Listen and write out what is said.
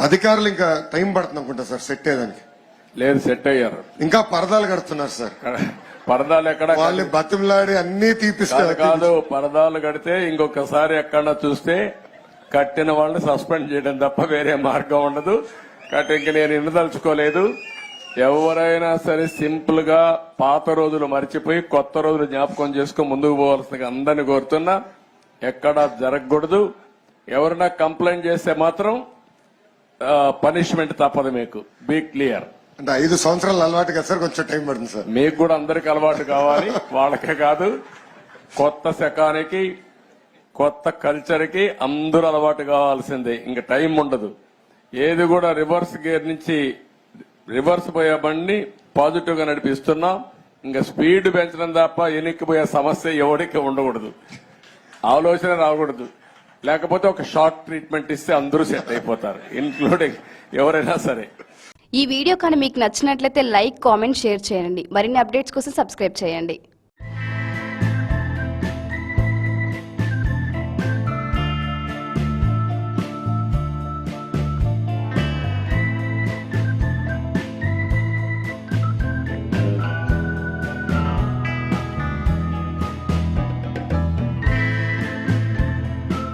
అధికారులు ఇంకా టైం పడుతుంది అనుకుంటా సార్ సెట్ అయ్యేదానికి. లేదు, సెట్ అయ్యారు. ఇంకా పరదాలు కడుతున్నారు సార్. పరదాలు ఎక్కడ వాళ్ళు బతిమలాడి అన్ని తీపిస్తారు. కాదు, పరదాలు కడితే ఇంకొకసారి ఎక్కడ చూస్తే కట్టిన వాళ్ళని సస్పెండ్ చేయడం తప్ప వేరే మార్గం ఉండదు. కాబట్టి ఇంక నేను ఇన్నదలుచుకోలేదు. ఎవరైనా సరే సింపుల్ గా పాత రోజులు మర్చిపోయి కొత్త రోజులు జ్ఞాపకం చేసుకుని ముందుకు పోవాల్సిన అందరినీ కోరుతున్నా. ఎక్కడా జరగకూడదు. ఎవరైనా కంప్లైంట్ చేస్తే మాత్రం పనిష్మెంట్ తప్పదు. మీకు బీ క్లియర్. అంటే 5 సంవత్సరాలు అలవాటు కదా సార్, కొంచెం టైం పడుతుంది సార్. మీకు కూడా అందరికి అలవాటు కావాలి, వాళ్ళకే కాదు. కొత్త శకానికి కొత్త కల్చర్ కి అందరూ అలవాటు కావాల్సిందే. ఇంకా టైం ఉండదు. ఏది కూడా రివర్స్ గేర్ నుంచి రివర్స్ పోయే బండిని పాజిటివ్ గా నడిపిస్తున్నాం. ఇంకా స్పీడ్ పెంచడం తప్ప ఎనిక్కిపోయే సమస్య ఎవరికి ఉండకూడదు. ఆలోచన రాకూడదు. లేకపోతే ఒక షార్ట్ ట్రీట్మెంట్ ఇస్తే అందరూ సెట్ అయిపోతారు, ఇన్క్లూడింగ్ ఎవరైనా సరే. ఈ వీడియో కానీ మీకు నచ్చినట్లయితే లైక్, కామెంట్, షేర్ చేయండి. మరిన్ని అప్డేట్స్ కోసం సబ్స్క్రైబ్ చేయండి.